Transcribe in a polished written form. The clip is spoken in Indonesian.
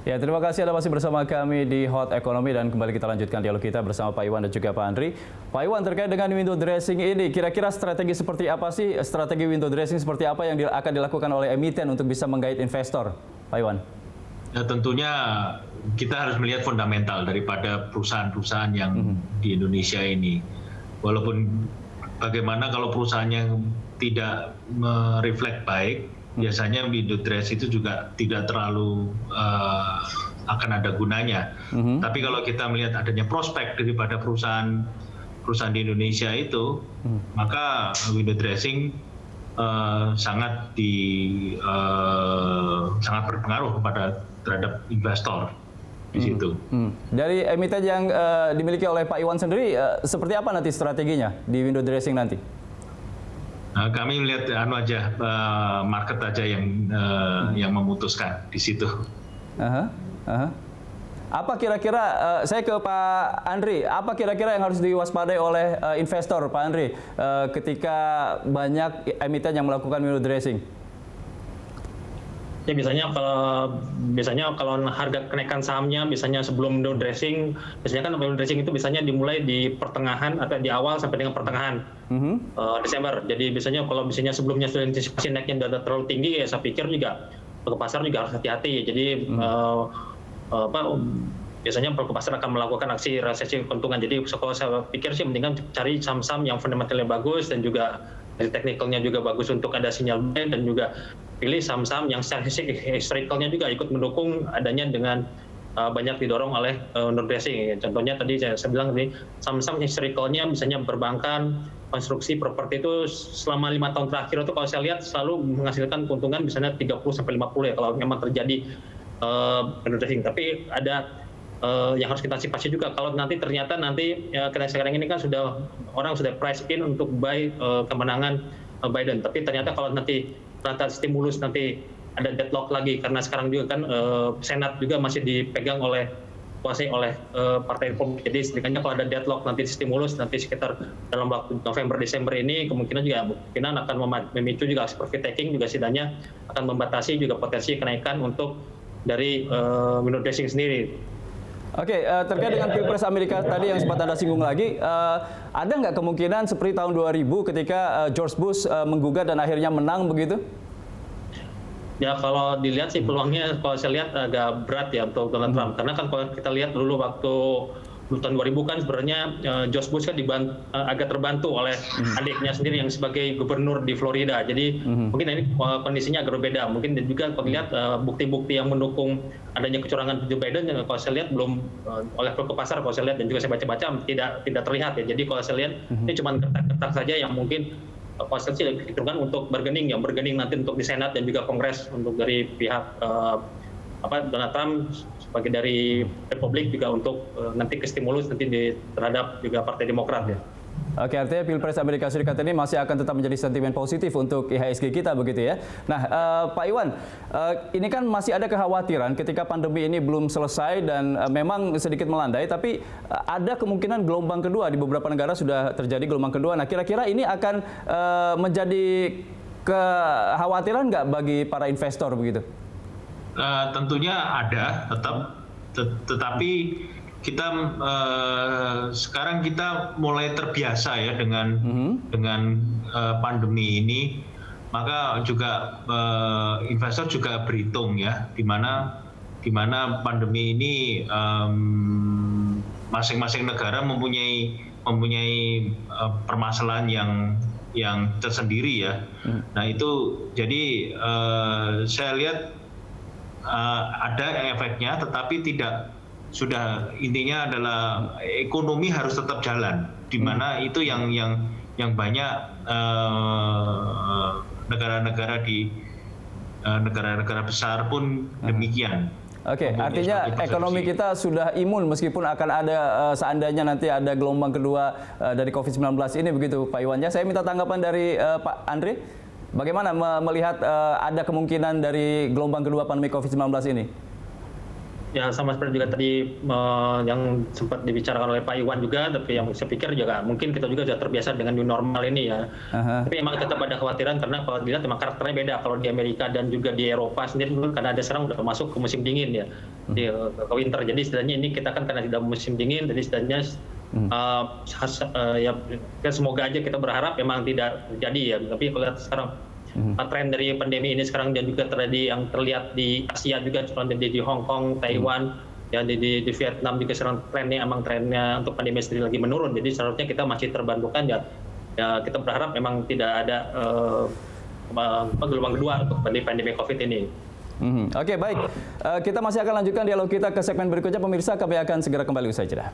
Ya, terima kasih Anda masih bersama kami di Hot Economy dan kembali kita lanjutkan dialog kita bersama Pak Iwan dan juga Pak Andri. Pak Iwan, terkait dengan window dressing ini, kira-kira strategi seperti apa sih, strategi window dressing seperti apa yang akan dilakukan oleh emiten untuk bisa menggait investor, Pak Iwan? Ya, tentunya kita harus melihat fundamental daripada perusahaan-perusahaan yang di Indonesia ini. Walaupun bagaimana kalau perusahaannya tidak mereflek baik, biasanya window dress itu juga tidak terlalu akan ada gunanya. Tapi kalau kita melihat adanya prospek daripada perusahaan di Indonesia itu, maka window dressing sangat berpengaruh terhadap investor di situ. Dari emiten yang dimiliki oleh Pak Iwan sendiri, seperti apa nanti strateginya di window dressing nanti? Kami melihat market aja yang memutuskan di situ. Apa kira-kira, saya ke Pak Andri, apa kira-kira yang harus diwaspadai oleh investor, Pak Andri, ketika banyak emiten yang melakukan window dressing? Ya biasanya kalau harga kenaikan sahamnya biasanya sebelum window dressing, biasanya kan window dressing itu biasanya dimulai di pertengahan atau di awal sampai dengan pertengahan Desember. Jadi biasanya kalau misalnya sebelumnya sudah antisipasi naiknya sudah terlalu tinggi, ya saya pikir juga pelaku pasar juga harus hati-hati. Jadi biasanya pelaku pasar akan melakukan aksi resesi keuntungan. Jadi kalau saya pikir sih mendingan cari saham-saham yang fundamentalnya bagus dan juga dari teknikalnya juga bagus untuk ada sinyal buy, dan juga pilih saham-saham yang secara historicalnya juga ikut mendukung adanya dengan banyak didorong oleh window dressing. Contohnya tadi saya bilang nih, saham-saham historicalnya misalnya perbankan, konstruksi, properti itu selama 5 tahun terakhir itu kalau saya lihat selalu menghasilkan keuntungan misalnya 30-50 ya kalau memang terjadi window dressing. Tapi ada yang harus kita antisipasi juga kalau ternyata karena sekarang ini kan orang sudah price in untuk buy kemenangan Biden, tapi ternyata kalau nanti stimulus nanti ada deadlock lagi karena sekarang juga kan Senat juga masih dipegang kuasai oleh Partai Republik. Jadi setidaknya kalau ada deadlock nanti stimulus nanti sekitar dalam waktu November Desember ini kemungkinan akan memicu juga profit taking, juga setidaknya akan membatasi juga potensi kenaikan untuk dari window dressing sendiri. Oke, terkait dengan Pilpres Amerika tadi yang sempat Anda singgung lagi, ada nggak kemungkinan seperti tahun 2000 ketika George Bush menggugat dan akhirnya menang begitu? Ya kalau dilihat sih peluangnya kalau saya lihat agak berat ya untuk Donald Trump. Karena kan kalau kita lihat dulu waktu tahun 2000 kan sebenarnya George Bush kan agak terbantu oleh adiknya sendiri yang sebagai gubernur di Florida. Jadi mungkin ini kondisinya agak berbeda. Mungkin juga kalau lihat bukti-bukti yang mendukung adanya kecurangan Joe Biden, kalau saya lihat belum oleh pelaku pasar, kalau saya lihat dan juga saya baca-baca tidak terlihat ya. Jadi kalau saya lihat ini cuma kertas-kertas saja yang mungkin konsensi hitungan untuk bargaining nanti untuk di Senat dan juga Kongres untuk dari pihak Donald Trump sebagai dari Republik juga untuk nanti ke stimulus nanti terhadap juga Partai Demokrat ya. Oke, artinya Pilpres Amerika Serikat ini masih akan tetap menjadi sentimen positif untuk IHSG kita begitu ya. Nah, Pak Iwan, ini kan masih ada kekhawatiran ketika pandemi ini belum selesai dan memang sedikit melandai, tapi ada kemungkinan gelombang kedua di beberapa negara sudah terjadi gelombang kedua. Nah, kira-kira ini akan menjadi kekhawatiran nggak bagi para investor begitu? Tentunya ada tetapi kita sekarang kita mulai terbiasa ya dengan pandemi ini, maka juga investor juga berhitung ya di mana pandemi ini masing-masing negara mempunyai permasalahan yang tersendiri ya. Nah itu jadi saya lihat ada efeknya, tetapi intinya adalah ekonomi harus tetap jalan, di mana itu yang banyak negara-negara besar pun demikian. Oke, artinya ekonomi kita sudah imun meskipun akan ada seandainya nanti ada gelombang kedua dari COVID-19 ini begitu Pak Iwan. Saya minta tanggapan dari Pak Andri. Bagaimana melihat ada kemungkinan dari gelombang kedua pandemi COVID-19 ini? Ya sama seperti juga tadi yang sempat dibicarakan oleh Pak Iwan juga, tapi yang saya pikir juga mungkin kita juga sudah terbiasa dengan new normal ini ya. Tapi emang tetap ada kekhawatiran karena kalau dilihat memang karakternya beda. Kalau di Amerika dan juga di Eropa sendiri karena ada sekarang udah masuk ke musim dingin ya, ke winter. Jadi istilahnya ini kita kan karena tidak musim dingin, jadi istilahnya ya semoga aja kita berharap memang tidak terjadi ya. Tapi kalau lihat sekarang tren dari pandemi ini sekarang dan juga yang terlihat di Asia juga seperti di Hong Kong, Taiwan, ya di Vietnam juga sekarang trennya untuk pandemi sendiri lagi menurun. Jadi seharusnya kita masih terbantukan ya kita berharap memang tidak ada gelombang kedua untuk pandemi COVID ini. Oke, baik. Kita masih akan lanjutkan dialog kita ke segmen berikutnya. Pemirsa, kami akan segera kembali usai jeda.